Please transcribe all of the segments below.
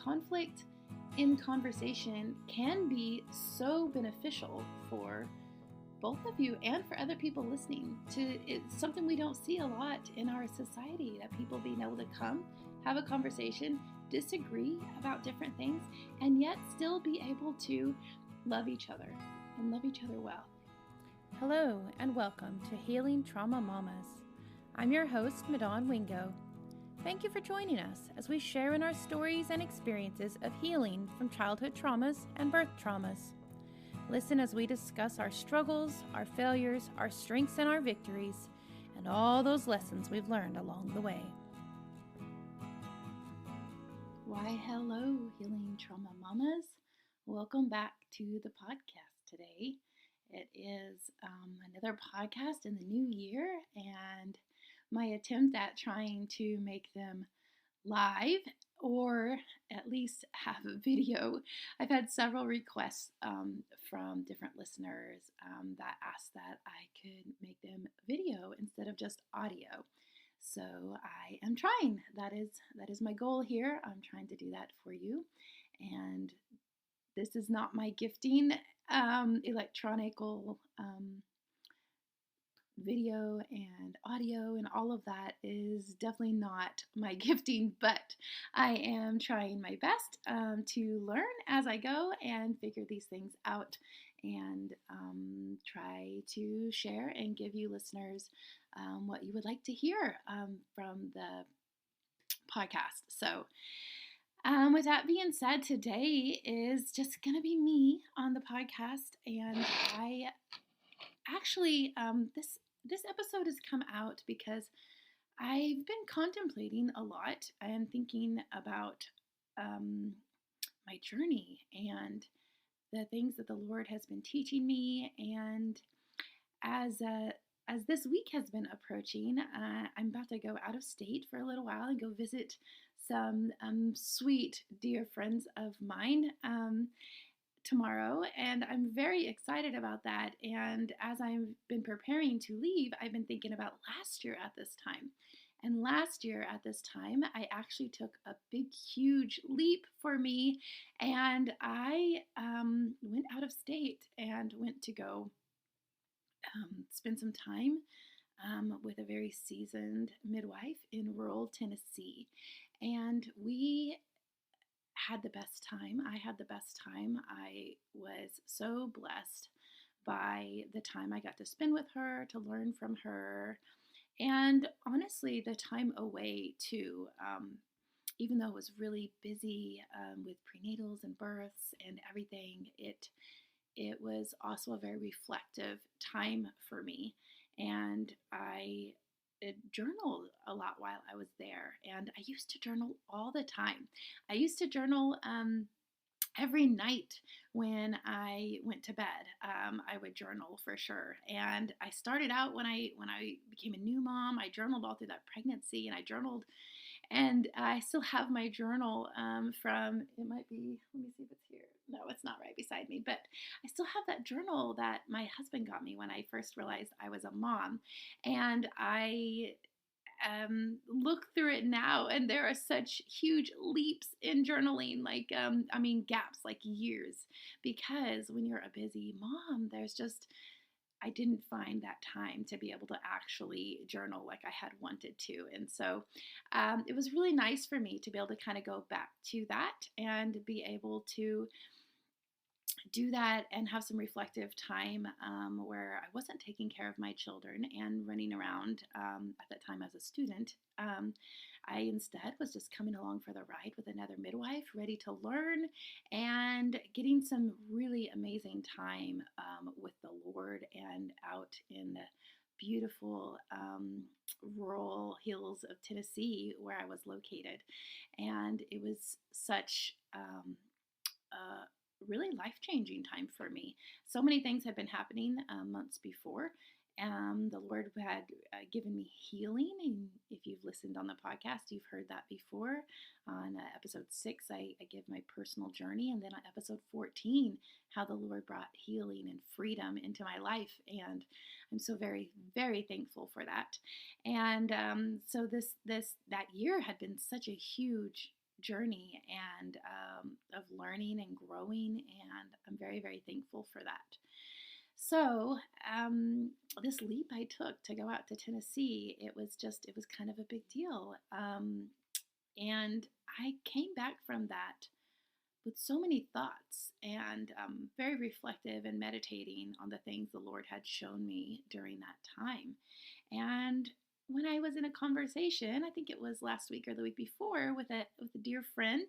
conflict in conversation can be so beneficial for both of you and for other people listening. It's something we don't see a lot in our society, that people being able to come, have a conversation, disagree about different things, and yet still be able to love each other and love each other well. Hello and welcome to Healing Trauma Mamas. I'm your host, Madon Wingo. Thank you for joining us as we share in our stories and experiences of healing from childhood traumas and birth traumas. Listen as we discuss our struggles, our failures, our strengths and our victories, and all those lessons we've learned along the way. Why, hello, Healing Trauma Mamas. Welcome back to the podcast today. It is another podcast in the new year, and my attempt at trying to make them live or at least have a video. I've had several requests from different listeners that asked that I could make them video instead of just audio. So I am trying. That is my goal here. I'm trying to do that for you. And this is not my gifting. Electronical video and audio and all of that is definitely not my gifting, but I am trying my best to learn as I go and figure these things out and try to share and give you listeners what you would like to hear from the podcast. So with that being said, today is just going to be me on the podcast, and I actually, this episode has come out because I've been contemplating a lot and thinking about my journey and the things that the Lord has been teaching me. And as this week has been approaching, I'm about to go out of state for a little while and go visit some sweet, dear friends of mine tomorrow, and I'm very excited about that. And as I've been preparing to leave, I've been thinking about last year at this time. And last year at this time, I actually took a big, huge leap for me, and I went out of state and went to go spend some time with a very seasoned midwife in rural Tennessee. And we had the best time. I had the best time. I was so blessed by the time I got to spend with her, to learn from her, and honestly, the time away too. Even though it was really busy with prenatals and births and everything, it was also a very reflective time for me, and I journaled a lot while I was there, and I used to journal all the time. I used to journal every night when I went to bed. I would journal for sure, and I started out when I became a new mom. I journaled all through that pregnancy, and I journaled. And I still have my journal from, it might be, let me see if it's here. No, it's not right beside me. But I still have that journal that my husband got me when I first realized I was a mom. And I look through it now, and there are such huge leaps in journaling, gaps, like years. Because when you're a busy mom, I didn't find that time to be able to actually journal like I had wanted to. And so it was really nice for me to be able to kind of go back to that and be able to do that and have some reflective time where I wasn't taking care of my children and running around at that time as a student. I instead was just coming along for the ride with another midwife, ready to learn and getting some really amazing time with the Lord and out in the beautiful rural hills of Tennessee where I was located. And it was such a really life-changing time for me. So many things had been happening months before. The Lord had given me healing, and if you've listened on the podcast, you've heard that before. On episode 6, I give my personal journey, and then on episode 14, how the Lord brought healing and freedom into my life, and I'm so very, very thankful for that. And so that year had been such a huge journey and of learning and growing, and I'm very, very thankful for that. So, this leap I took to go out to Tennessee, it was kind of a big deal. And I came back from that with so many thoughts and very reflective and meditating on the things the Lord had shown me during that time. And when I was in a conversation, I think it was last week or the week before, with a dear friend,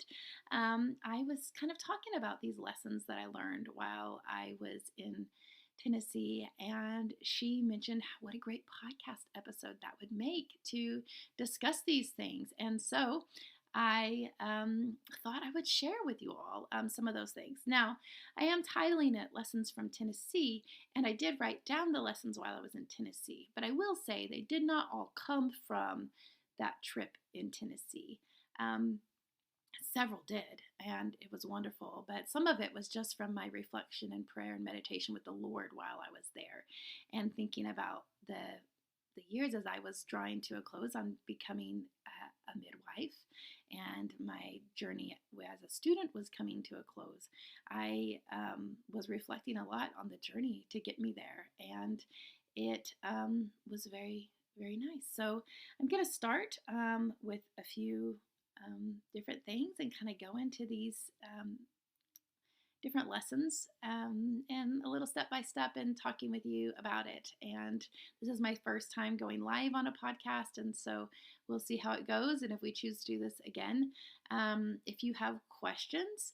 I was kind of talking about these lessons that I learned while I was in Tennessee, and she mentioned what a great podcast episode that would make to discuss these things. And so I thought I would share with you all some of those things. Now, I am titling it Lessons from Tennessee, and I did write down the lessons while I was in Tennessee, but I will say they did not all come from that trip in Tennessee. Several did, and it was wonderful, but some of it was just from my reflection and prayer and meditation with the Lord while I was there, and thinking about the years as I was drawing to a close on becoming a midwife, and my journey as a student was coming to a close. I was reflecting a lot on the journey to get me there, and it was very, very nice. So I'm going to start with a few different things and kind of go into these different lessons and a little step by step and talking with you about it. And this is my first time going live on a podcast, and so we'll see how it goes and if we choose to do this again. If you have questions,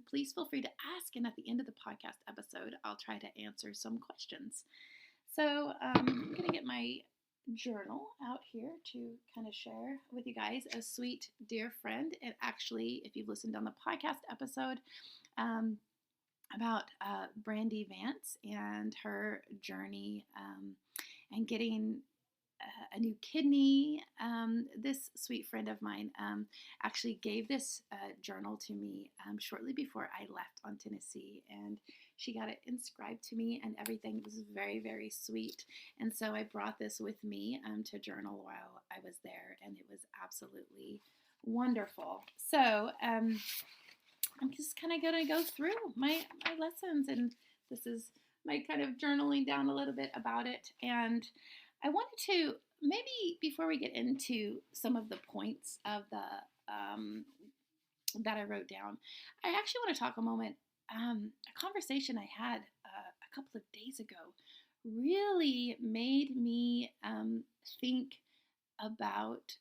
please feel free to ask, and at the end of the podcast episode, I'll try to answer some questions. So I'm going to get my journal out here to kind of share with you guys a sweet dear friend. And actually, if you've listened on the podcast episode about Brandy Vance and her journey and getting a new kidney, this sweet friend of mine actually gave this journal to me shortly before I left on Tennessee, and she got it inscribed to me, and everything was very, very sweet. And so I brought this with me to journal while I was there, and it was absolutely wonderful. So I'm just kind of going to go through my lessons, and this is my kind of journaling down a little bit about it. And I wanted to, maybe before we get into some of the points of the that I wrote down, I actually want to talk a moment. A conversation I had a couple of days ago really made me think about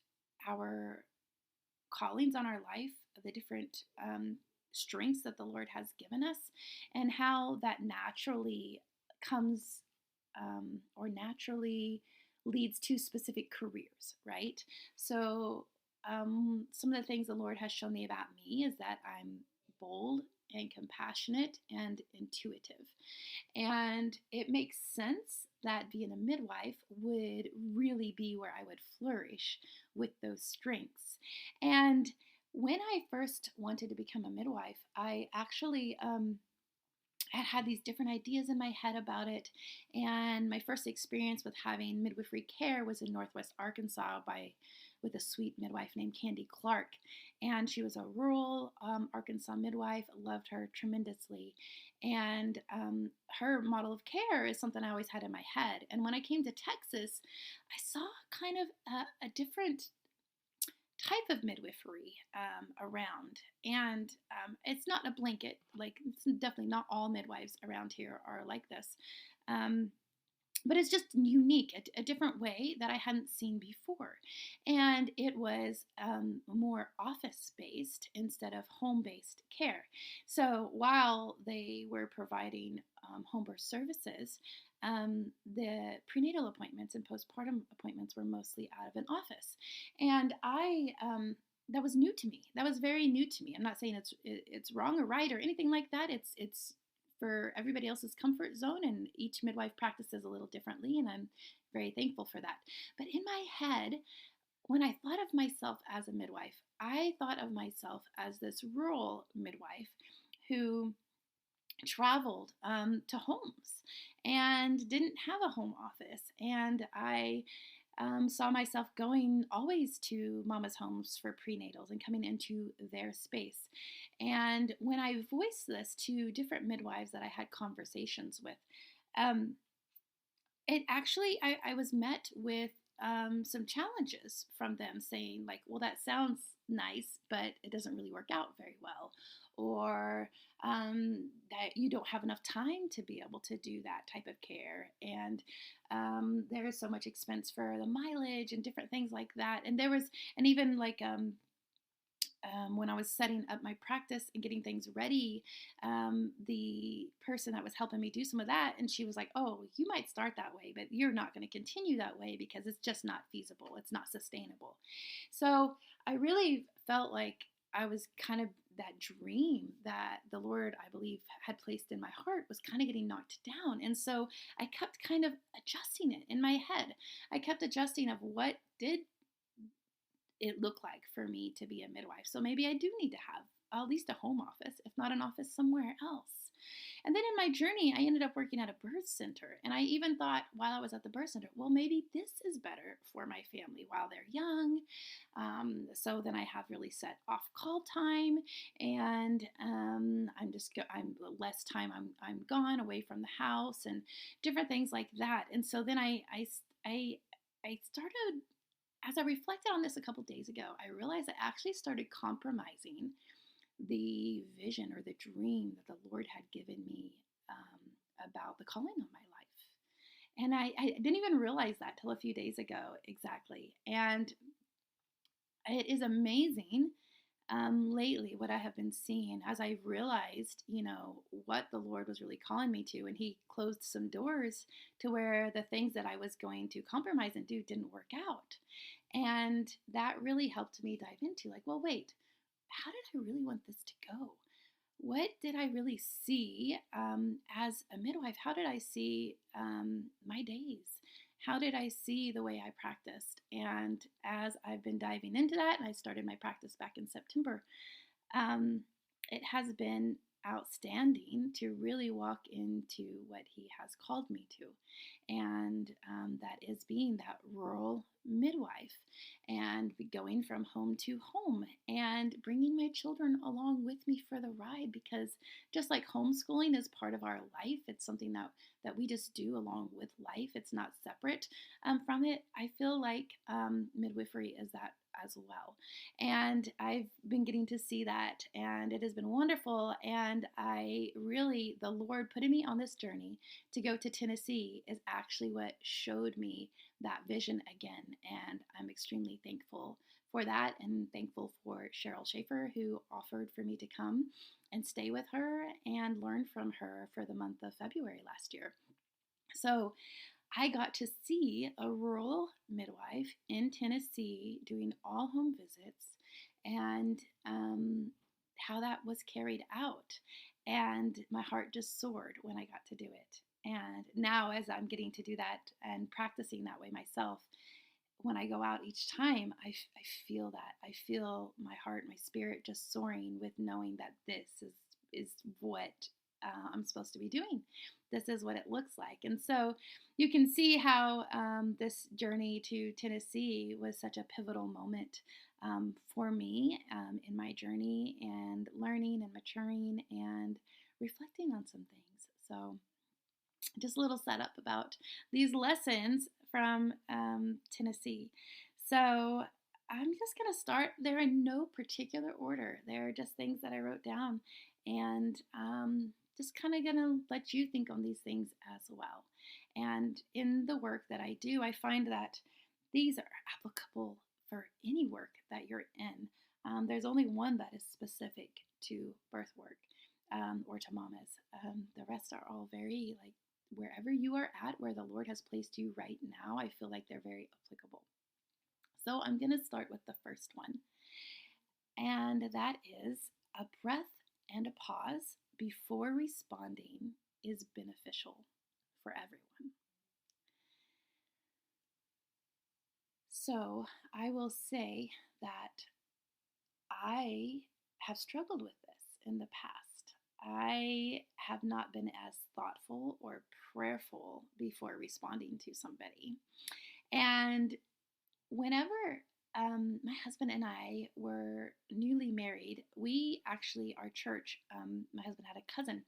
our callings on our life, the different strengths that the Lord has given us, and how that naturally comes or naturally leads to specific careers, right? So some of the things the Lord has shown me about me is that I'm bold and compassionate and intuitive. And it makes sense that being a midwife would really be where I would flourish with those strengths. And when I first wanted to become a midwife, I actually had these different ideas in my head about it. And my first experience with having midwifery care was in Northwest Arkansas with a sweet midwife named Candy Clark. And she was a rural Arkansas midwife. Loved her tremendously. And her model of care is something I always had in my head. And when I came to Texas, I saw kind of a different type of midwifery around. And it's not a blanket, like it's definitely not all midwives around here are like this. But it's just unique, a different way that I hadn't seen before. And it was more office-based instead of home-based care. So while they were providing home birth services, the prenatal appointments and postpartum appointments were mostly out of an office. And that was new to me. That was very new to me. I'm not saying it's wrong or right or anything like that. It's for everybody else's comfort zone, and each midwife practices a little differently, and I'm very thankful for that. But in my head, when I thought of myself as a midwife, I thought of myself as this rural midwife who traveled to homes and didn't have a home office. And I saw myself going always to mama's homes for prenatals and coming into their space. And when I voiced this to different midwives that I had conversations with, um, it actually, I was met with some challenges from them saying, like, well, that sounds nice, but it doesn't really work out very well. Or that you don't have enough time to be able to do that type of care. And there is so much expense for the mileage and different things like that. And there was, and even like, when I was setting up my practice and getting things ready, the person that was helping me do some of that, and she was like, "Oh, you might start that way, but you're not going to continue that way because it's just not feasible. It's not sustainable." So I really felt like I was kind of that dream that the Lord, I believe, had placed in my heart was kind of getting knocked down. And so I kept kind of adjusting it in my head. I kept adjusting of what did it look like for me to be a midwife. So maybe I do need to have at least a home office, if not an office somewhere else. And then in my journey, I ended up working at a birth center. And I even thought while I was at the birth center, well, maybe this is better for my family while they're young. So then I have really set off call time, and I'm less time I'm gone away from the house and different things like that. And so then I started, as I reflected on this a couple days ago, I realized I actually started compromising the vision or the dream that the Lord had given me about the calling on my life. And I didn't even realize that till a few days ago exactly. And it is amazing lately what I have been seeing as I've realized, what the Lord was really calling me to. And He closed some doors to where the things that I was going to compromise and do didn't work out. And that really helped me dive into, like, well, wait, how did I really want this to go? What did I really see as a midwife? How did I see my days? How did I see the way I practiced? And as I've been diving into that, and I started my practice back in September, um, it has been outstanding to really walk into what He has called me to. And that is being that rural midwife and going from home to home and bringing my children along with me for the ride, because just like homeschooling is part of our life, it's something that we just do along with life. It's not separate from it. I feel like midwifery is that as well. And I've been getting to see that, and it has been wonderful. And the Lord putting me on this journey to go to Tennessee is actually what showed me that vision again. And I'm extremely thankful for that, and thankful for Cheryl Schaefer, who offered for me to come and stay with her and learn from her for the month of February last year. So I got to see a rural midwife in Tennessee doing all home visits, and how that was carried out. And my heart just soared when I got to do it. And now, as I'm getting to do that and practicing that way myself, when I go out each time, I feel that. I feel my heart, my spirit just soaring with knowing that this is what I'm supposed to be doing. This is what it looks like. And so you can see how this journey to Tennessee was such a pivotal moment for me in my journey and learning and maturing and reflecting on some things. So just a little setup about these lessons from Tennessee. So I'm just going to start. They're in no particular order. They're just things that I wrote down, and just kind of going to let you think on these things as well. And in the work that I do, I find that these are applicable for any work that you're in. There's only one that is specific to birth work or to mamas. The rest are all very, like, wherever you are at, where the Lord has placed you right now, I feel like they're very applicable. So I'm going to start with the first one, and that is a breath and a pause before responding is beneficial for everyone. So I will say that I have struggled with this in the past. I have not been as thoughtful or prayerful before responding to somebody. And whenever my husband and I were newly married, our church, my husband had a cousin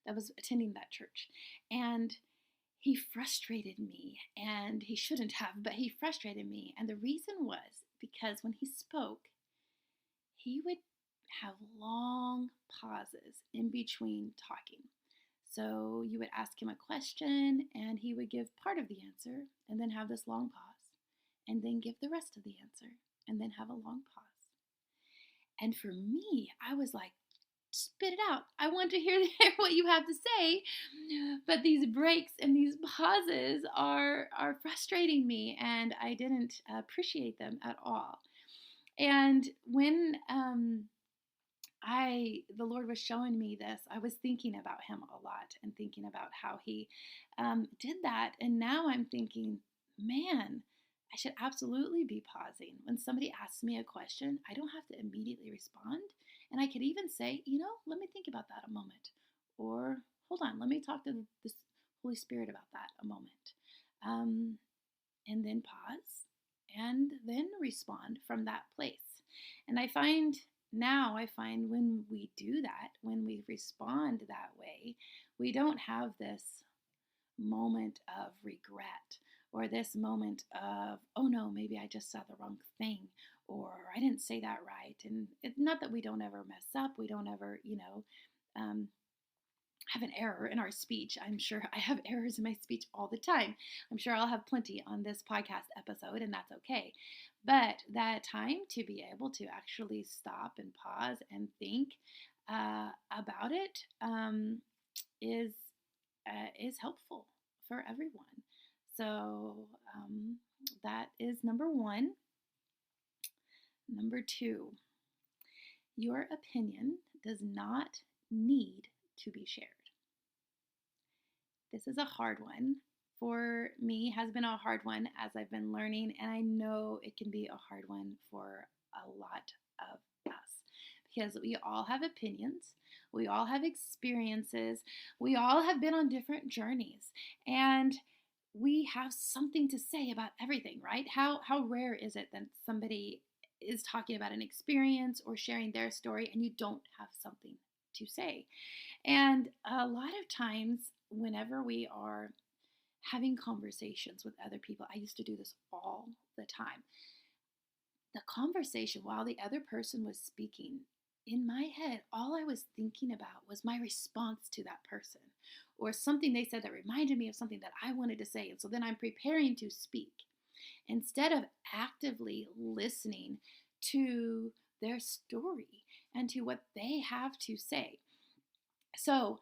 that was attending that church. And he frustrated me, and he shouldn't have, but he frustrated me. And the reason was because when he spoke, he would have long pauses in between talking. So you would ask him a question, and he would give part of the answer, and then have this long pause, and then give the rest of the answer, and then have a long pause. And for me, I was like, spit it out. I want to hear what you have to say. But these breaks and these pauses are frustrating me, and I didn't appreciate them at all. And when the Lord was showing me this, I was thinking about him a lot and thinking about how he did that. And now I'm thinking, man, I should absolutely be pausing. When somebody asks me a question, I don't have to immediately respond. And I could even say, let me think about that a moment. Or, hold on, let me talk to the Holy Spirit about that a moment. And then pause and then respond from that place. And I find when we do that, when we respond that way, we don't have this moment of regret or this moment of, oh no, maybe I just said the wrong thing, or I didn't say that right. And it's not that we don't ever mess up. We don't ever, have an error in our speech. I'm sure I have errors in my speech all the time. I'm sure I'll have plenty on this podcast episode, and that's okay. But that time to be able to actually stop and pause and think about it is helpful for everyone. So that is number one. Number two, your opinion does not need to be shared. This is a hard one. For me, has been a hard one as I've been learning, and I know it can be a hard one for a lot of us because we all have opinions, we all have experiences, we all have been on different journeys, and we have something to say about everything, right? How rare is it that somebody is talking about an experience or sharing their story and you don't have something to say? And a lot of times, whenever we are having conversations with other people, I used to do this all the time. The conversation while the other person was speaking, in my head, all I was thinking about was my response to that person or something they said that reminded me of something that I wanted to say. And so then I'm preparing to speak instead of actively listening to their story and to what they have to say. So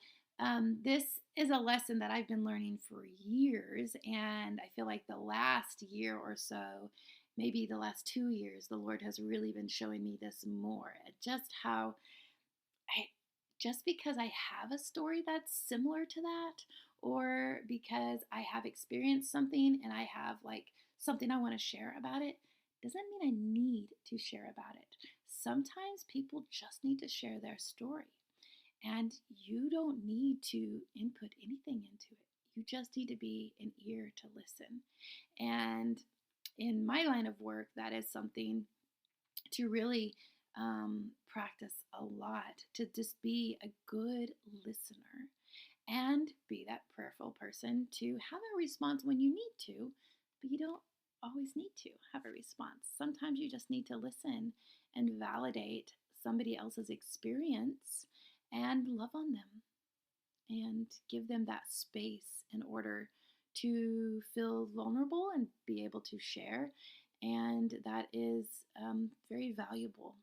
this is a lesson that I've been learning for years, and I feel like the last year or so, maybe the last 2 years, the Lord has really been showing me this more. Just how just because I have a story that's similar to that, or because I have experienced something and I have like something I want to share about it, doesn't mean I need to share about it. Sometimes people just need to share their story. And you don't need to input anything into it. You just need to be an ear to listen. And in my line of work, that is something to really practice a lot, to just be a good listener and be that prayerful person to have a response when you need to, but you don't always need to have a response. Sometimes you just need to listen and validate somebody else's experience and love on them and give them that space in order to feel vulnerable and be able to share. And that is very valuable.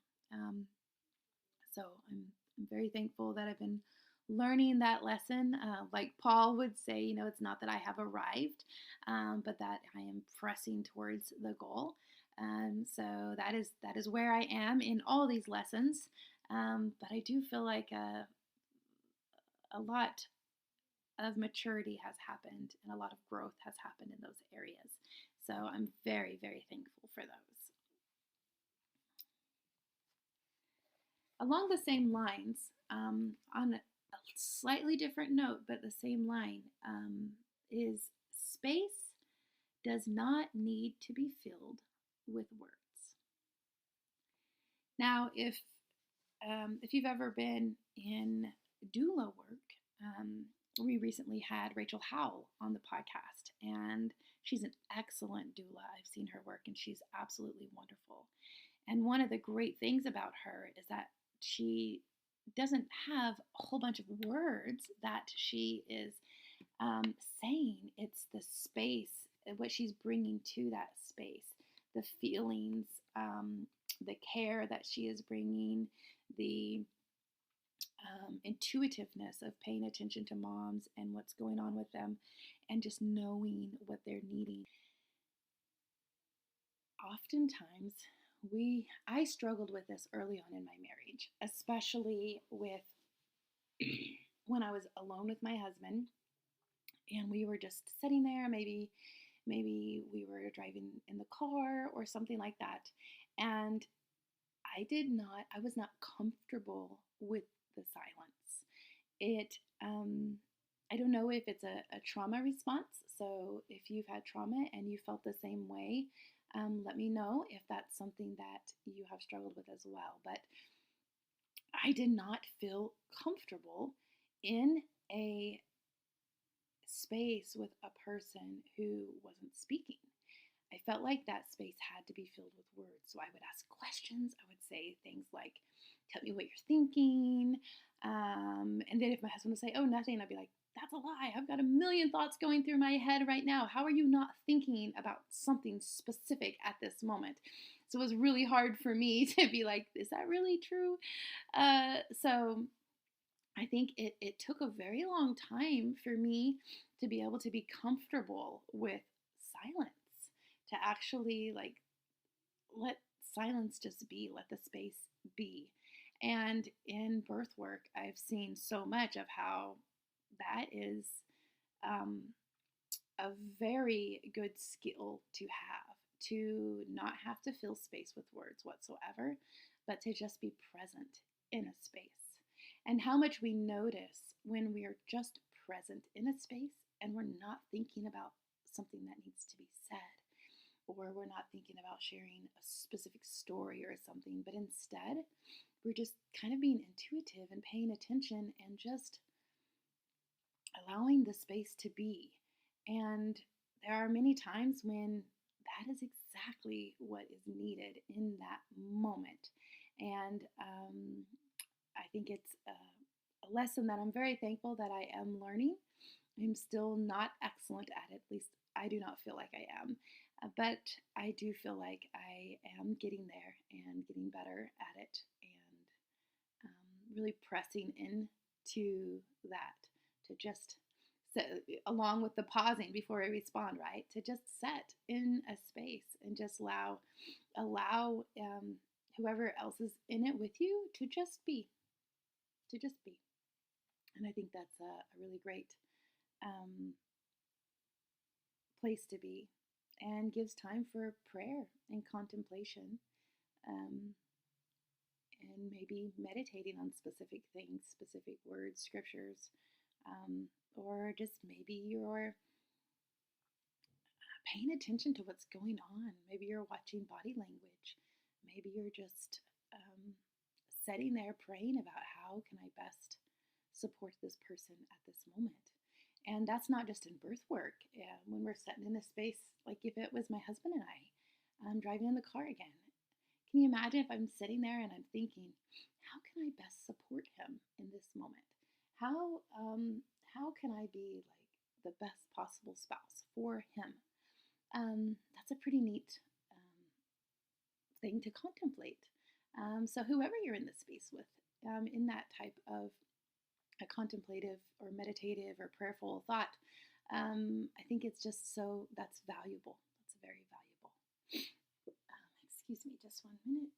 So I'm very thankful that I've been learning that lesson. Like Paul would say, it's not that I have arrived, but that I am pressing towards the goal. So that is where I am in all these lessons. But I do feel like a lot of maturity has happened and a lot of growth has happened in those areas. So I'm very, very thankful for those. Along the same lines, on a slightly different note, but the same line, is space does not need to be filled with words. Now, if you've ever been in doula work, we recently had Rachel Howell on the podcast, and she's an excellent doula. I've seen her work, and she's absolutely wonderful. And one of the great things about her is that she doesn't have a whole bunch of words that she is saying. It's the space, what she's bringing to that space, the feelings, the care that she is bringing, the intuitiveness of paying attention to moms and what's going on with them, and just knowing what they're needing. Oftentimes, I struggled with this early on in my marriage, especially with when I was alone with my husband and we were just sitting there. Maybe we were driving in the car or something like that, and I was not comfortable with the silence. I don't know if it's a trauma response. So if you've had trauma and you felt the same way, let me know if that's something that you have struggled with as well. But I did not feel comfortable in a space with a person who wasn't speaking. I felt like that space had to be filled with words. So I would ask questions. I would say things like, tell me what you're thinking. And then if my husband would say, oh, nothing, I'd be like, that's a lie. I've got a million thoughts going through my head right now. How are you not thinking about something specific at this moment? So it was really hard for me to be like, is that really true? So I think it took a very long time for me to be able to be comfortable with silence, to actually like let silence just be, let the space be. And in birth work, I've seen so much of how that is a very good skill to not have to fill space with words whatsoever, but to just be present in a space. And how much we notice when we are just present in a space and we're not thinking about something that needs to be said, or we're not thinking about sharing a specific story or something, but instead we're just kind of being intuitive and paying attention and just allowing the space to be. And there are many times when that is exactly what is needed in that moment. And I think it's a lesson that I'm very thankful that I am learning. I'm still not excellent at it, at least I do not feel like I am. But I do feel like I am getting there and getting better at it, and really pressing into that, to just set, along with the pausing before I respond, right? To just set in a space and just allow whoever else is in it with you to just be. And I think that's a really great place to be, and gives time for prayer and contemplation, and maybe meditating on specific things, specific words, scriptures, or just maybe you're paying attention to what's going on. Maybe you're watching body language. Maybe you're just sitting there praying about how can I best support this person at this moment. And that's not just in birth work. When we're sitting in a space, like if it was my husband and I'm driving in the car again, can you imagine if I'm sitting there and I'm thinking, how can I best support him in this moment? How can I be like the best possible spouse for him? That's a pretty neat thing to contemplate. So whoever you're in this space with, in that type of a contemplative or meditative or prayerful thought, I think it's just that's valuable. That's very valuable. Excuse me, just 1 minute.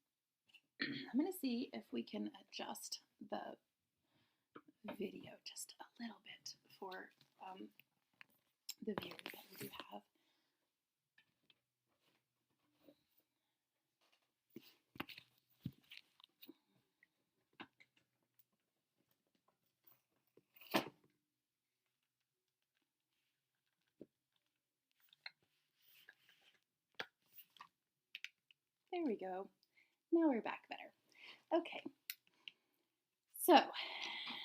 I'm going to see if we can adjust the video just a little bit for the viewers that we do have. There we go. Now we're back better. Okay, so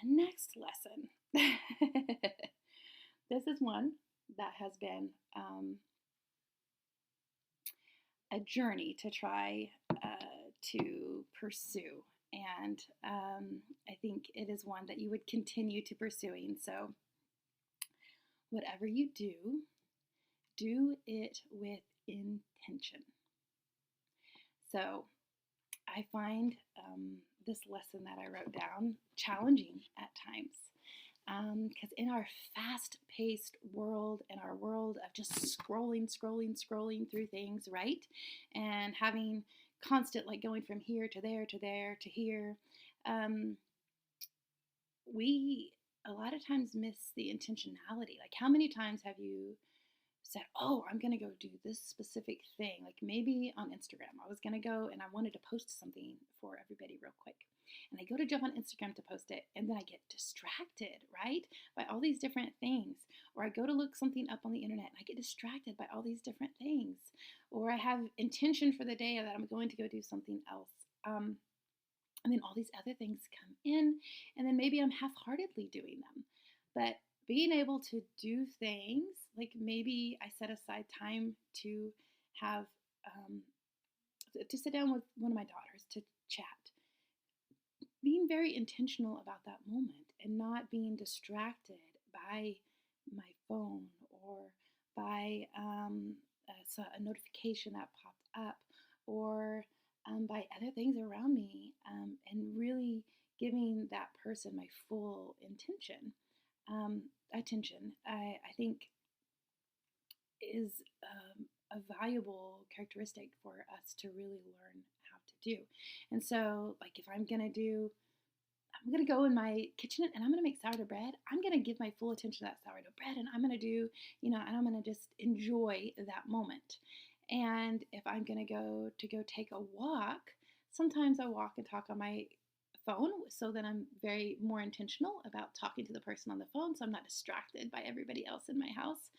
next lesson. This is one that has been a journey to try to pursue. And I think it is one that you would continue to pursuing. So whatever you do it with intention. So I find this lesson that I wrote down challenging at times. Because in our fast-paced world, in our world of just scrolling through things, right? And having constant, like going from here to there to there to here, we a lot of times miss the intentionality. Like, how many times have you said, oh, I'm going to go do this specific thing? Like maybe on Instagram, I was going to go and I wanted to post something for everybody real quick. And I go to jump on Instagram to post it, and then I get distracted, right, by all these different things. Or I go to look something up on the internet, and I get distracted by all these different things. Or I have intention for the day that I'm going to go do something else. And then all these other things come in, and then maybe I'm half-heartedly doing them. But being able to do things, like maybe I set aside time to have, to sit down with one of my daughters to chat. Being very intentional about that moment and not being distracted by my phone or by a notification that popped up or by other things around me, and really giving that person my full attention, I think is a valuable characteristic for us to really learn how to do. And so, like, if I'm going to go in my kitchen and I'm going to make sourdough bread, I'm going to give my full attention to that sourdough bread, and I'm going to do, and I'm going to just enjoy that moment. And if I'm going to go take a walk, sometimes I walk and talk on my phone, so that I'm very more intentional about talking to the person on the phone, so I'm not distracted by everybody else in my house.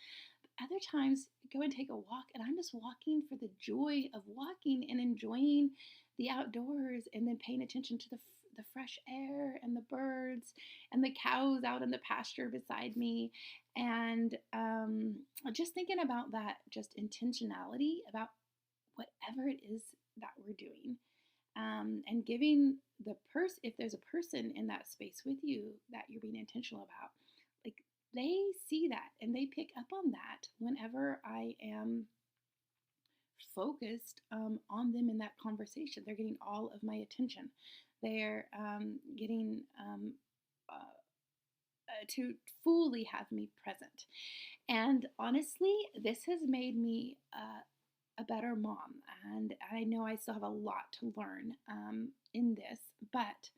But other times, go and take a walk, and I'm just walking for the joy of walking and enjoying the outdoors, and then paying attention to the fresh air and the birds and the cows out in the pasture beside me, and just thinking about that, just intentionality about whatever it is that we're doing. And giving if there's a person in that space with you that you're being intentional about, like, they see that and they pick up on that whenever I am focused on them in that conversation. They're getting all of my attention. They're getting to fully have me present. And honestly, this has made me a better mom. And I know I still have a lot to learn in this, but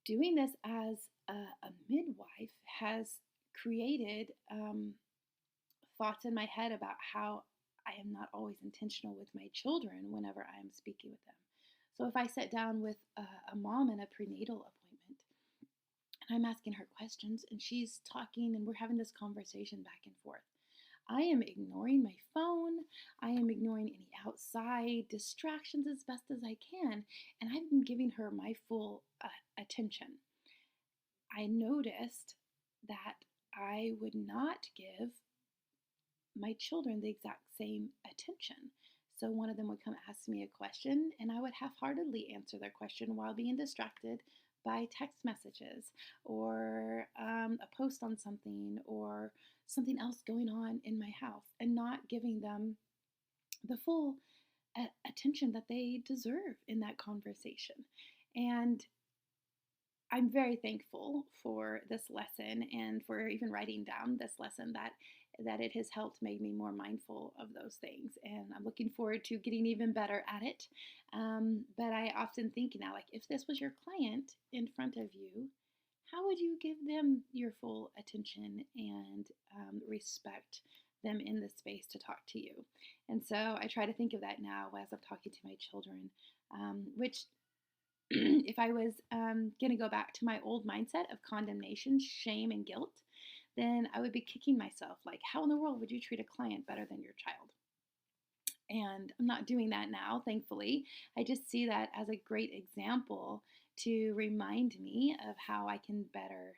doing this as a midwife has created thoughts in my head about how I am not always intentional with my children whenever I am speaking with them. So if I sit down with a mom in a prenatal appointment and I'm asking her questions and she's talking and we're having this conversation back and forth, I am ignoring my phone. I am ignoring any outside distractions as best as I can, and I've been giving her my full attention. I noticed that I would not give my children the exact same attention. So one of them would come ask me a question, and I would half-heartedly answer their question while being distracted by text messages or a post on something or something else going on in my house, and not giving them the full attention that they deserve in that conversation. And I'm very thankful for this lesson and for even writing down this lesson, that it has helped make me more mindful of those things. And I'm looking forward to getting even better at it. But I often think now, like, if this was your client in front of you, how would you give them your full attention and respect them in the space to talk to you? And so I try to think of that now as I'm talking to my children, which if I was going to go back to my old mindset of condemnation, shame, and guilt, then I would be kicking myself, like, how in the world would you treat a client better than your child? And I'm not doing that now, thankfully. I just see that as a great example to remind me of how I can better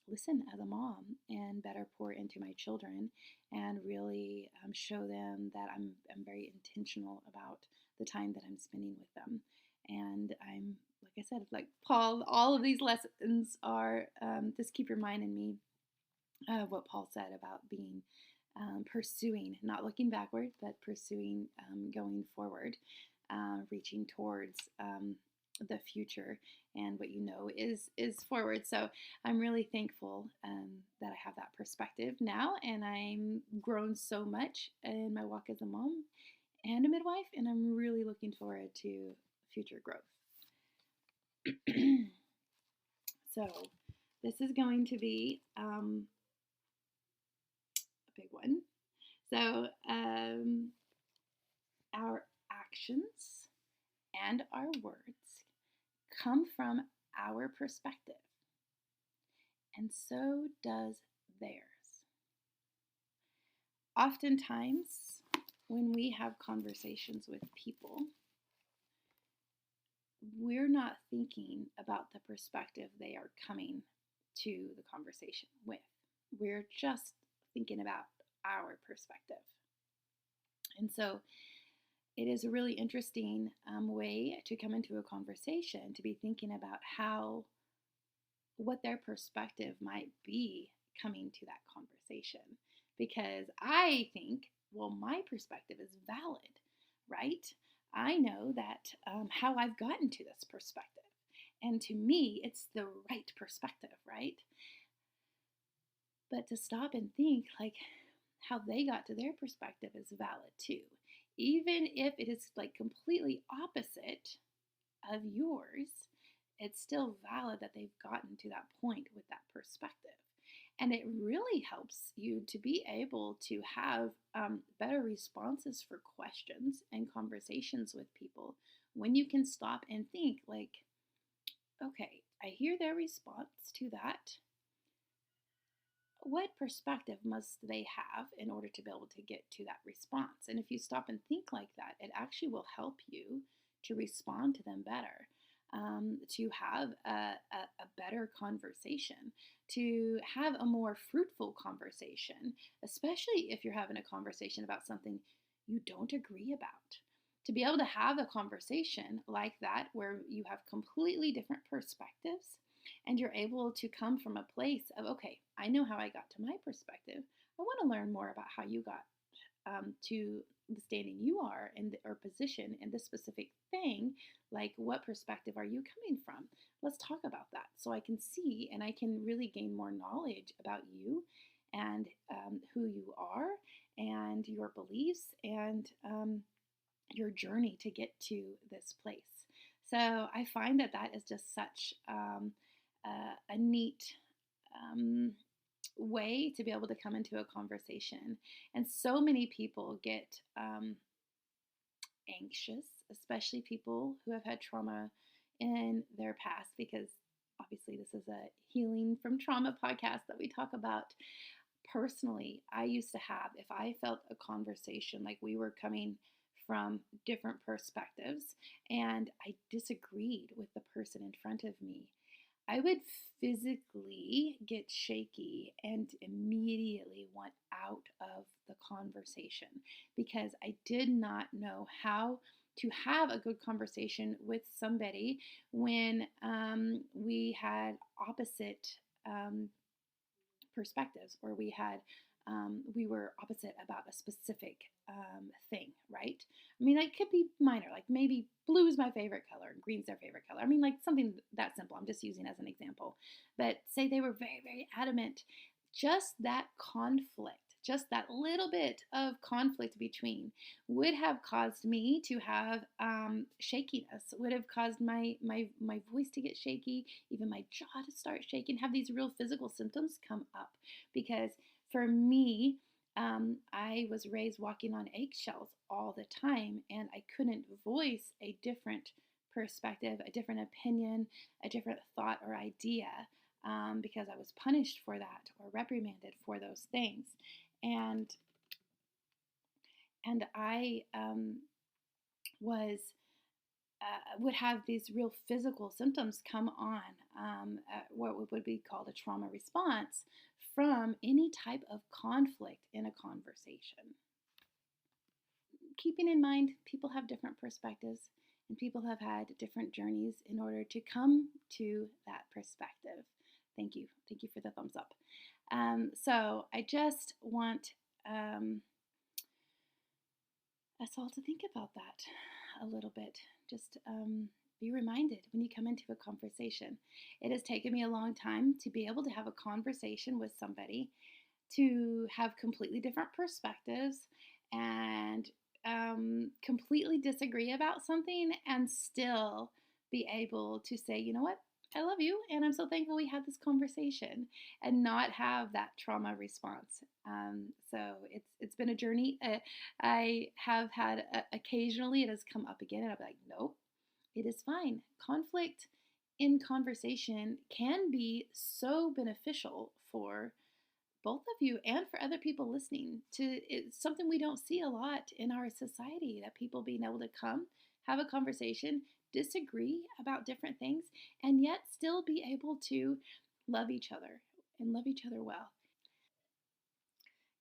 listen as a mom and better pour into my children and really show them that I'm very intentional about the time that I'm spending with them. And I'm, like I said, like Paul, all of these lessons are just keep reminding me of what Paul said about being pursuing, not looking backward, but pursuing going forward, reaching towards the future, and what is forward. So I'm really thankful that I have that perspective now, and I'm grown so much in my walk as a mom and a midwife, and I'm really looking forward to future growth. So this is going to be a big one. So our actions and our words come from our perspective, and so does theirs. Oftentimes, when we have conversations with people, we're not thinking about the perspective they are coming to the conversation with. We're just thinking about our perspective. And so it is a really interesting way to come into a conversation, to be thinking about what their perspective might be coming to that conversation. Because I think, well, my perspective is valid, right? I know that how I've gotten to this perspective. And to me, it's the right perspective, right? But to stop and think, like, how they got to their perspective is valid too. Even if it is like completely opposite of yours, it's still valid that they've gotten to that point with that perspective. And it really helps you to be able to have better responses for questions and conversations with people when you can stop and think, like, okay, I hear their response to that. What perspective must they have in order to be able to get to that response? And if you stop and think like that, it actually will help you to respond to them better, to have a better conversation, to have a more fruitful conversation, especially if you're having a conversation about something you don't agree about. To be able to have a conversation like that where you have completely different perspectives and you're able to come from a place of, okay, I know how I got to my perspective. I want to learn more about how you got to the standing you are or position in this specific thing. Like, what perspective are you coming from? Let's talk about that so I can see and I can really gain more knowledge about you and who you are and your beliefs and your journey to get to this place. So I find that is just such a neat way to be able to come into a conversation. And so many people get anxious, especially people who have had trauma in their past, because obviously this is a healing from trauma podcast that we talk about. Personally, I used to have, if I felt a conversation like we were coming from different perspectives and I disagreed with the person in front of me, I would physically get shaky and immediately want out of the conversation because I did not know how to have a good conversation with somebody when we had opposite perspectives, or we were opposite about a specific thing, right? I mean, it could be minor, like maybe blue is my favorite color and green's their favorite color. I mean, like something that simple. I'm just using as an example. But say they were very, very adamant. Just that conflict, just that little bit of conflict between would have caused me to have shakiness, would have caused my voice to get shaky, even my jaw to start shaking, have these real physical symptoms come up. Because for me, I was raised walking on eggshells all the time, and I couldn't voice a different perspective, a different opinion, a different thought or idea because I was punished for that or reprimanded for those things. And and I was would have these real physical symptoms come on, what would be called a trauma response from any type of conflict in a conversation. Keeping in mind, people have different perspectives and people have had different journeys in order to come to that perspective. Thank you. Thank you for the thumbs up. So I just want us all to think about that a little bit. Just be reminded when you come into a conversation. It has taken me a long time to be able to have a conversation with somebody, to have completely different perspectives and completely disagree about something and still be able to say, you know what, I love you, and I'm so thankful we had this conversation, and not have that trauma response. So it's been a journey. I have had occasionally it has come up again, and I'll be like, nope, it is fine. Conflict in conversation can be so beneficial for both of you and for other people listening. It's something we don't see a lot in our society, that people being able to come have a conversation, disagree about different things, and yet still be able to love each other and love each other well.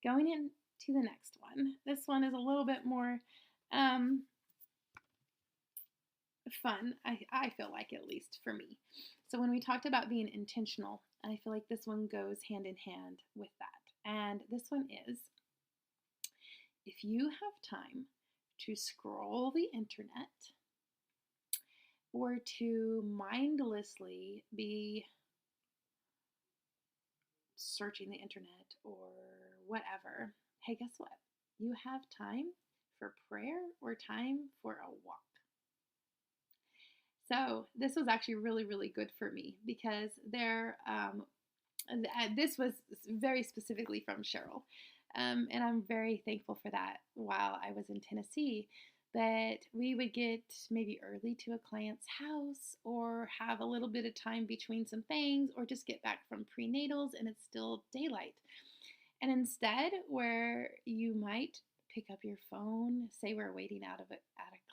Going into the next one. This one is a little bit more fun, I feel like, at least for me. So when we talked about being intentional, I feel like this one goes hand in hand with that. And this one is, if you have time to scroll the internet or to mindlessly be searching the internet or whatever, hey, guess what? You have time for prayer or time for a walk. So this was actually really, really good for me, because this was very specifically from Cheryl. And I'm very thankful for that while I was in Tennessee. But we would get maybe early to a client's house, or have a little bit of time between some things, or just get back from prenatals and it's still daylight. And instead, where you might pick up your phone, say we're waiting at a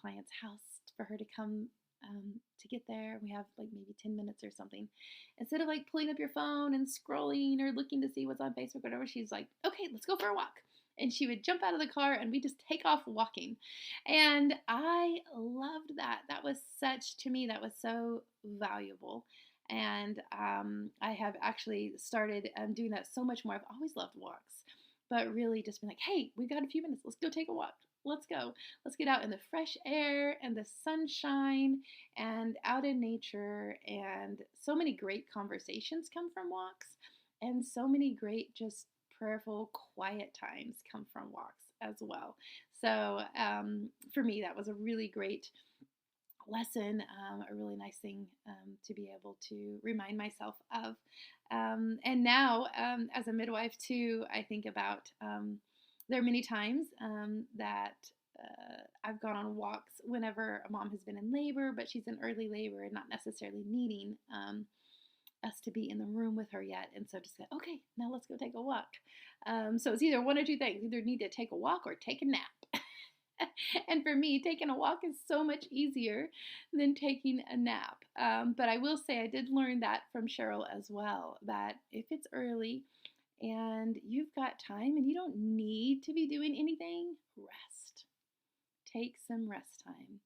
client's house for her to come to get there, we have like maybe 10 minutes or something. Instead of like pulling up your phone and scrolling or looking to see what's on Facebook or whatever, she's like, okay, let's go for a walk. And she would jump out of the car and we just take off walking. And I loved that. That was so valuable. And I have actually started doing that so much more. I've always loved walks, but really just been like, hey, we've got a few minutes. Let's go take a walk. Let's go. Let's get out in the fresh air and the sunshine and out in nature. And so many great conversations come from walks, and so many great just prayerful, quiet times come from walks as well. So for me, that was a really great lesson, a really nice thing to be able to remind myself of. And now, as a midwife too, I think about there are many times that I've gone on walks whenever a mom has been in labor, but she's in early labor and not necessarily needing us to be in the room with her yet. And so just say, okay, now let's go take a walk. So it's either one or two things. Either need to take a walk or take a nap. And for me, taking a walk is so much easier than taking a nap. But I will say I did learn that from Cheryl as well, that if it's early and you've got time and you don't need to be doing anything, rest. Take some rest time.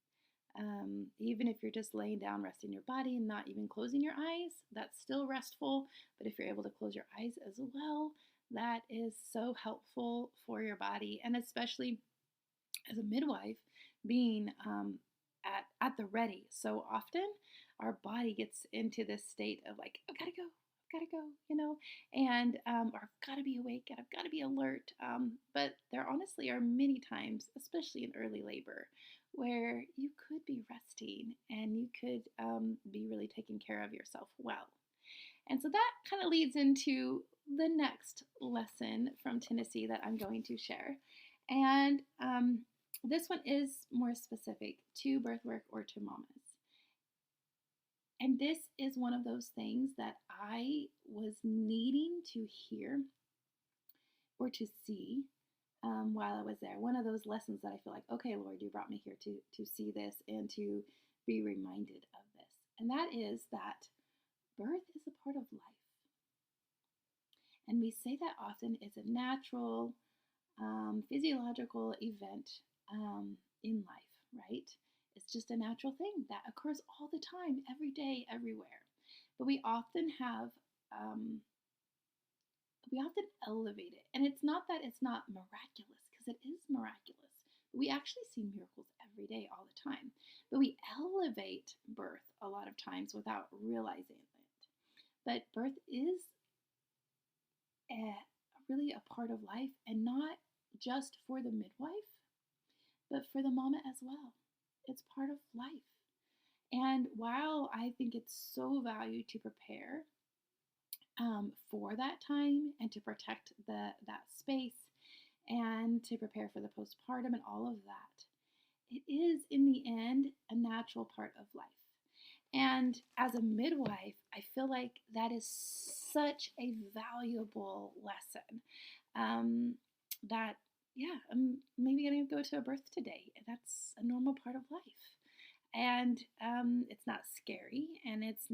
Even if you're just laying down, resting your body and not even closing your eyes, that's still restful. But if you're able to close your eyes as well, that is so helpful for your body. And especially as a midwife, being at the ready. So often our body gets into this state of like, I've got to go, and or I've got to be awake and I've got to be alert. But there honestly are many times, especially in early labor, where you could be resting and you could be really taking care of yourself well. And so that kind of leads into the next lesson from Tennessee that I'm going to share. And this one is more specific to birth work or to mamas. And this is one of those things that I was needing to hear or to see while I was there. One of those lessons that I feel like, okay, Lord, you brought me here to see this and to be reminded of this. And that is that birth is a part of life. And we say that often it's a natural, physiological event in life, right? It's just a natural thing that occurs all the time, every day, everywhere. But we often elevate it. And it's not that it's not miraculous, because it is miraculous. We actually see miracles every day, all the time. But we elevate birth a lot of times without realizing it. But birth is really a part of life, and not just for the midwife, but for the mama as well. It's part of life. And while I think it's so valued to prepare for that time and to protect that space and to prepare for the postpartum and all of that, it is in the end a natural part of life. And as a midwife, I feel like that is such a valuable lesson. That, yeah, I'm maybe going to go to a birth today. That's a normal part of life. And it's not scary, and it's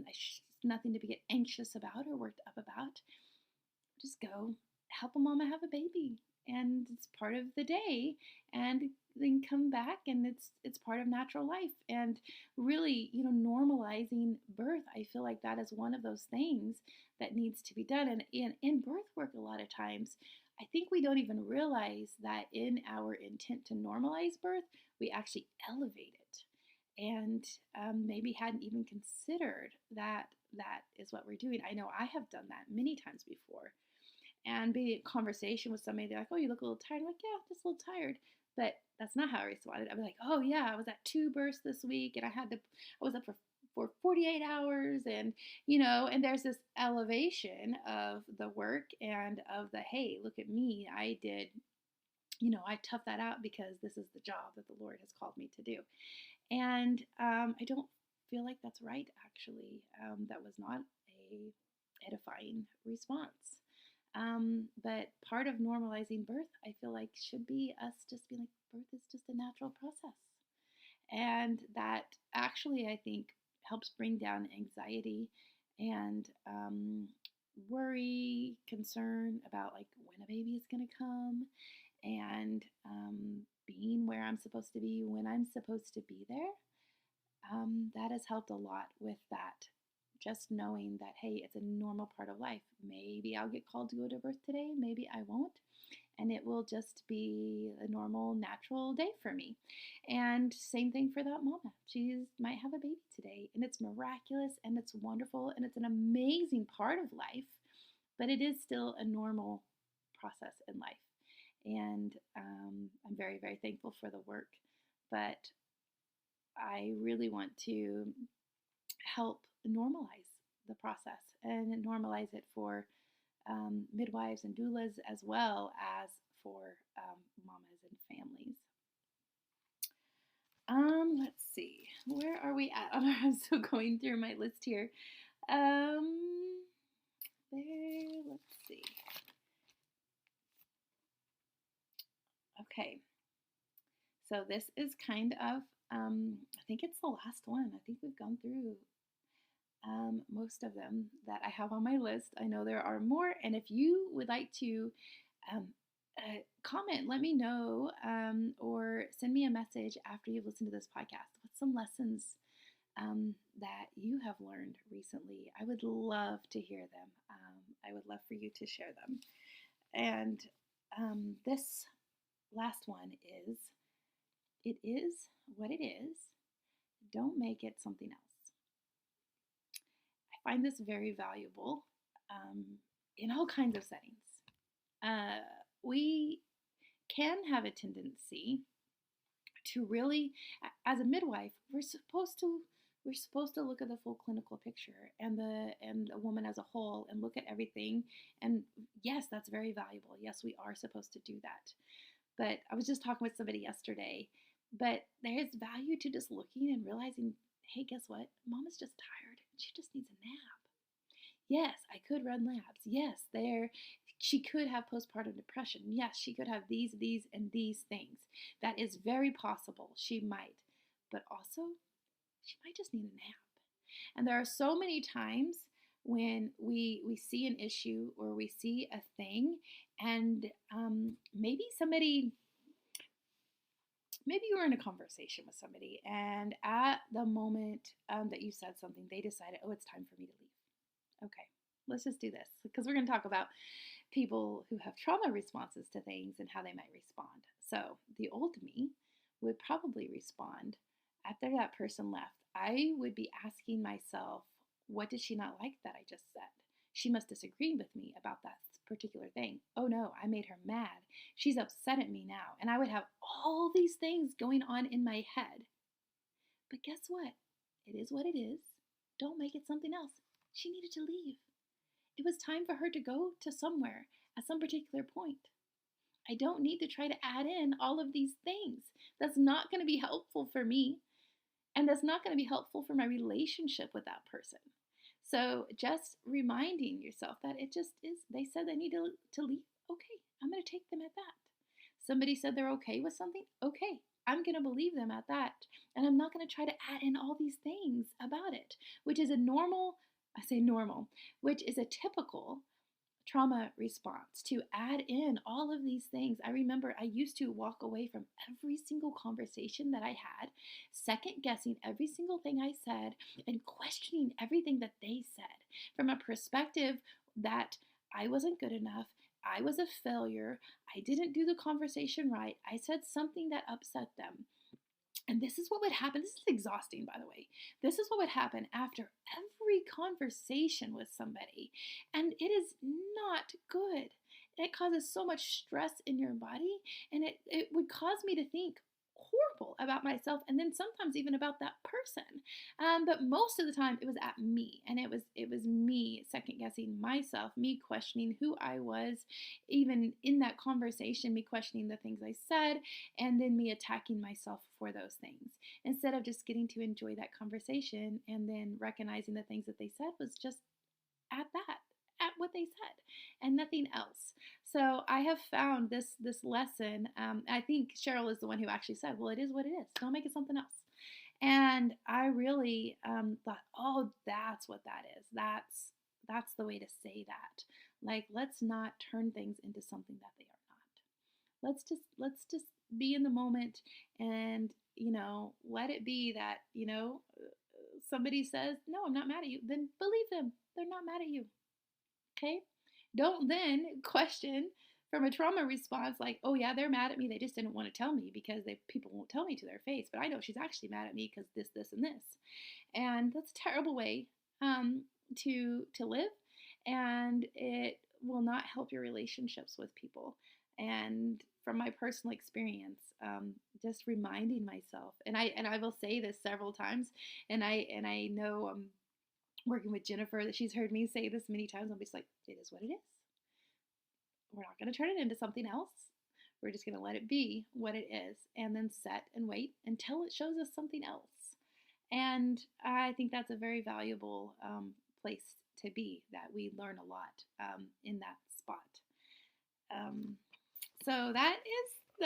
nothing to get anxious about or worked up about. Just go help a mama have a baby, and it's part of the day, and then come back, and it's part of natural life. And really, normalizing birth, I feel like that is one of those things that needs to be done. And in birth work, a lot of times, I think we don't even realize that in our intent to normalize birth, we actually elevate it. And maybe hadn't even considered that is what we're doing. I know I have done that many times before. And be in conversation with somebody, they're like, oh, you look a little tired. I'm like, yeah, just a little tired. But that's not how I responded. I was like, oh, yeah, I was at 2 births this week, and I was up for 48 hours. And, and there's this elevation of the work and of the, hey, look at me. I did, I toughed that out because this is the job that the Lord has called me to do. And I don't feel like that's right, actually. That was not a edifying response. But part of normalizing birth, I feel like, should be us just being like, birth is just a natural process. And that actually, I think, helps bring down anxiety and worry, concern about like when a baby is going to come, and being where I'm supposed to be when I'm supposed to be there. That has helped a lot with that. Just knowing that, hey, it's a normal part of life. Maybe I'll get called to go to birth today, maybe I won't. And it will just be a normal, natural day for me. And same thing for that mama. She might have a baby today, and it's miraculous, and it's wonderful, and it's an amazing part of life, but it is still a normal process in life. And I'm very, very thankful for the work. But I really want to help normalize the process and normalize it for midwives and doulas, as well as for mamas and families. Let's see, where are we at? I'm still going through my list here. Let's see. Okay, so this is kind of, I think it's the last one. I think we've gone through most of them that I have on my list. I know there are more, and if you would like to comment, let me know, or send me a message after you've listened to this podcast. What's some lessons that you have learned recently? I would love to hear them. I would love for you to share them. And this last one is, it is what it is. Don't make it something else. I find this very valuable in all kinds of settings. We can have a tendency to really, as a midwife, we're supposed to look at the full clinical picture and the woman as a whole, and look at everything. And yes, that's very valuable. Yes, we are supposed to do that. But I was just talking with somebody yesterday, but there's value to just looking and realizing, hey, guess what? Mama's just tired. She just needs a nap. Yes, I could run labs. Yes, there She could have postpartum depression. Yes, she could have these, and these things. That is very possible. She might. But also, she might just need a nap. And there are so many times when we see an issue or we see a thing, and maybe you were in a conversation with somebody, and at the moment that you said something, they decided, oh, it's time for me to leave. Okay, let's just do this, because we're going to talk about people who have trauma responses to things and how they might respond. So the old me would probably respond after that person left. I would be asking myself, what did she not like that I just said? She must disagree with me about that particular thing. Oh no, I made her mad. She's upset at me now. And I would have all these things going on in my head. But guess what? It is what it is. Don't make it something else. She needed to leave. It was time for her to go to somewhere at some particular point. I don't need to try to add in all of these things. That's not going to be helpful for me. And that's not going to be helpful for my relationship with that person. So just reminding yourself that it just is, they said they need to leave. Okay, I'm going to take them at that. Somebody said they're okay with something. Okay, I'm going to believe them at that. And I'm not going to try to add in all these things about it, which is a normal, I say normal, which is a typical trauma response, to add in all of these things. I remember I used to walk away from every single conversation that I had, second guessing every single thing I said and questioning everything that they said from a perspective that I wasn't good enough, I was a failure, I didn't do the conversation right, I said something that upset them. And this is what would happen. This is exhausting, by the way. This is what would happen after every conversation with somebody. And it is not good. It causes so much stress in your body, and it would cause me to think horrible about myself, and then sometimes even about that person. But most of the time it was at me, and it was me second guessing myself, me questioning who I was, even in that conversation, me questioning the things I said, and then me attacking myself for those things, instead of just getting to enjoy that conversation and then recognizing the things that they said was just at what they said and nothing else. So I have found this lesson. I think Cheryl is the one who actually said, well, it is what it is. Don't make it something else. And I really thought, oh, that's what that is. That's the way to say that. Like, let's not turn things into something that they are not. Let's just be in the moment, and let it be that somebody says, no, I'm not mad at you. Then believe them. They're not mad at you. Okay? Don't then question from a trauma response like, oh yeah, they're mad at me. They just didn't want to tell me because people won't tell me to their face. But I know she's actually mad at me because this, and this. And that's a terrible way to live. And it will not help your relationships with people. And from my personal experience, just reminding myself, and I will say this several times, and I know working with Jennifer that she's heard me say this many times. I'm just like, it is what it is. We're not going to turn it into something else. We're just going to let it be what it is, and then set and wait until it shows us something else. And I think that's a very valuable place to be, that we learn a lot in that spot. So that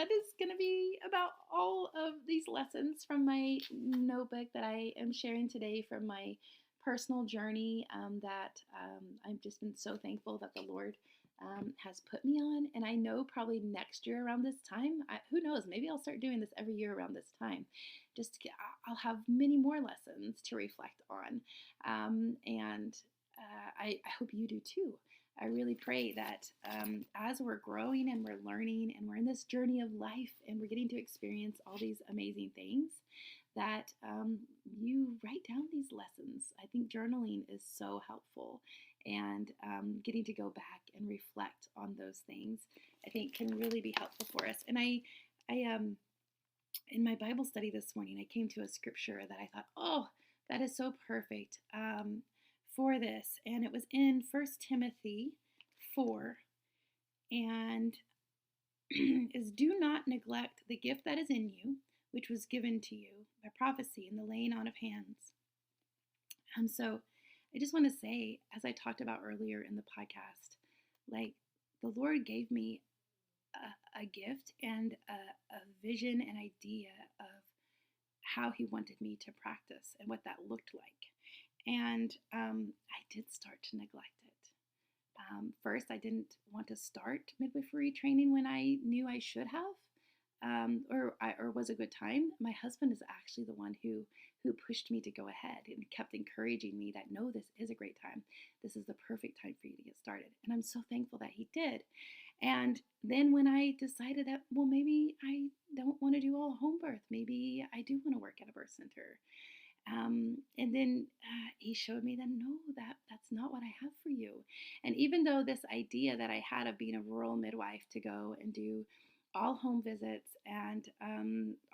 is going to be about all of these lessons from my notebook that I am sharing today from my personal journey that I've just been so thankful that the Lord has put me on. And I know probably next year around this time, who knows, maybe I'll start doing this every year around this time. I'll have many more lessons to reflect on. And I hope you do too. I really pray that as we're growing and we're learning and we're in this journey of life and we're getting to experience all these amazing things, that you write down these lessons. I think journaling is so helpful, and getting to go back and reflect on those things, I think, can really be helpful for us. And I in my Bible study this morning, I came to a scripture that I thought, oh, that is so perfect for this. And it was in 1 Timothy 4, and is, do not neglect the gift that is in you, which was given to you by prophecy and the laying on of hands. So I just want to say, as I talked about earlier in the podcast, like, the Lord gave me a gift and a vision and idea of how He wanted me to practice and what that looked like. And I did start to neglect it. First, I didn't want to start midwifery training when I knew I should have, or was a good time. My husband is actually the one who pushed me to go ahead and kept encouraging me that no, this is a great time. This is the perfect time for you to get started. And I'm so thankful that he did. And then when I decided that, well, maybe I don't want to do all home birth, maybe I do want to work at a birth center. And then he showed me that no, that's not what I have for you. And even though this idea that I had of being a rural midwife to go and do all home visits and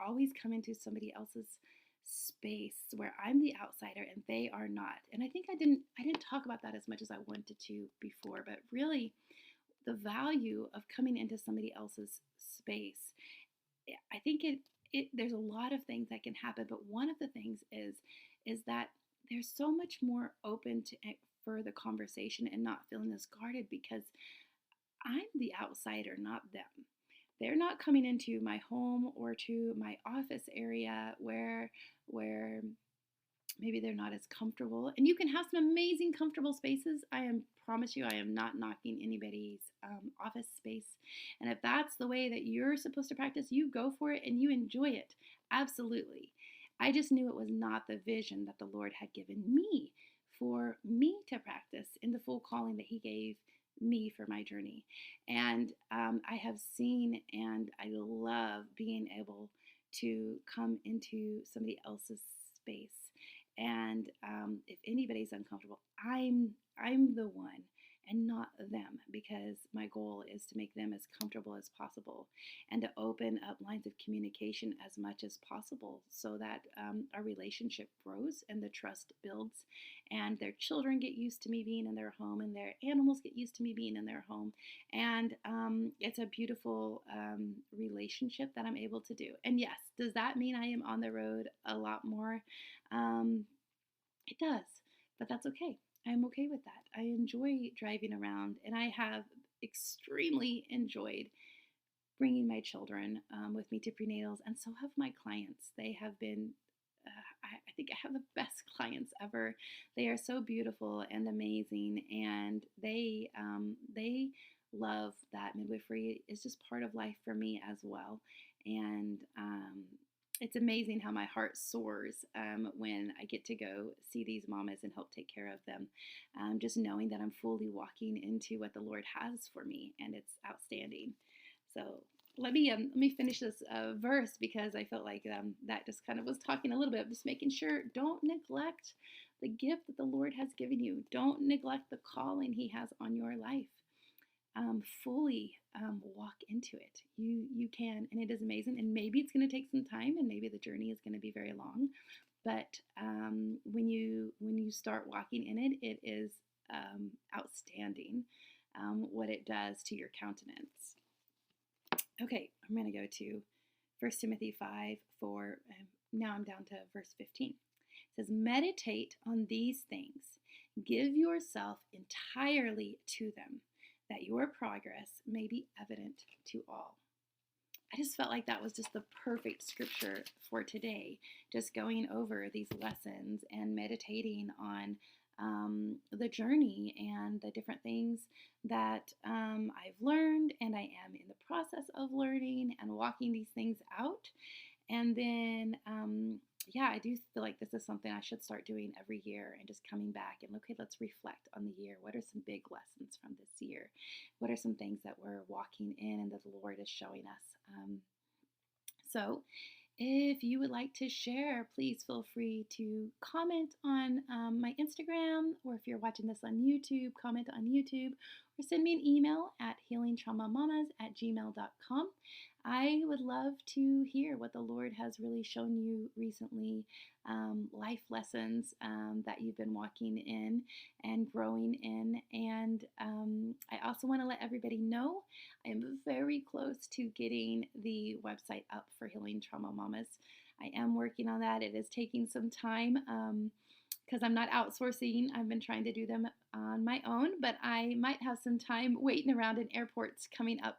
always come into somebody else's space where I'm the outsider and they are not. And I think I didn't talk about that as much as I wanted to before, but really the value of coming into somebody else's space, I think there's a lot of things that can happen, but one of the things is that they're so much more open to for the conversation and not feeling as guarded because I'm the outsider, not them. They're not coming into my home or to my office area where maybe they're not as comfortable. And you can have some amazing comfortable spaces. Promise you, I am not knocking anybody's office space. And if that's the way that you're supposed to practice, you go for it and you enjoy it. Absolutely. I just knew it was not the vision that the Lord had given me for me to practice in the full calling that He gave me for my journey. And I have seen and I love being able to come into somebody else's space. And if anybody's uncomfortable, I'm the one and not them, because my goal is to make them as comfortable as possible and to open up lines of communication as much as possible so that our relationship grows and the trust builds and their children get used to me being in their home and their animals get used to me being in their home. And it's a beautiful relationship that I'm able to do. And yes, does that mean I am on the road a lot more? It does, but that's okay. I'm okay with that. I enjoy driving around, and I have extremely enjoyed bringing my children with me to prenatals, and so have my clients. They have been, I think I have the best clients ever. They are so beautiful and amazing, and they love that midwifery is just part of life for me as well. And it's amazing how my heart soars when I get to go see these mamas and help take care of them. Just knowing that I'm fully walking into what the Lord has for me, and it's outstanding. So let me finish this verse because I felt like that just kind of was talking a little bit, just making sure don't neglect the gift that the Lord has given you. Don't neglect the calling He has on your life. Fully walk into it. You can, and it is amazing. And maybe it's going to take some time, and maybe the journey is going to be very long. But when you start walking in it, it is outstanding what it does to your countenance. Okay, I'm going to go to 1 Timothy 5 for now I'm down to verse 15. It says, meditate on these things. Give yourself entirely to them, that your progress may be evident to all. I just felt like that was just the perfect scripture for today, just going over these lessons and meditating on the journey and the different things that I've learned and I am in the process of learning and walking these things out. And then I do feel like this is something I should start doing every year and just coming back and okay, let's reflect on the year. What are some big lessons from this year? What are some things that we're walking in and that the Lord is showing us? So if you would like to share, please feel free to comment on my Instagram, or if you're watching this on YouTube, comment on YouTube, or send me an email at healingtraumamamas@gmail.com. I would love to hear what the Lord has really shown you recently, life lessons that you've been walking in and growing in. And I also want to let everybody know I am very close to getting the website up for Healing Trauma Mamas. I am working on that. It is taking some time because I'm not outsourcing. I've been trying to do them on my own, but I might have some time waiting around in airports coming up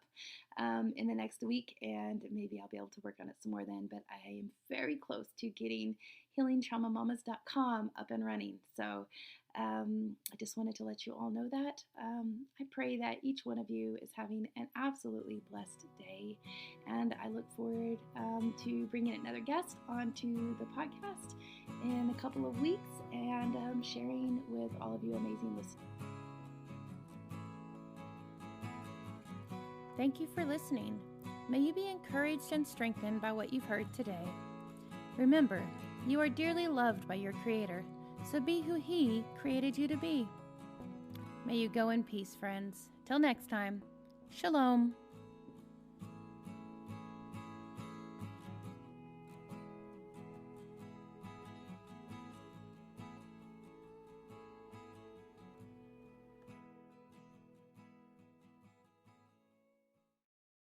in the next week, and maybe I'll be able to work on it some more then. But I am very close to getting healingtraumamamas.com up and running. So I just wanted to let you all know that. I pray that each one of you is having an absolutely blessed day, and I look forward to bringing another guest onto the podcast in a couple of weeks and sharing with all of you amazing listeners. Thank you for listening. May you be encouraged and strengthened by what you've heard today. Remember, you are dearly loved by your Creator, so be who He created you to be. May you go in peace, friends. Till next time, Shalom.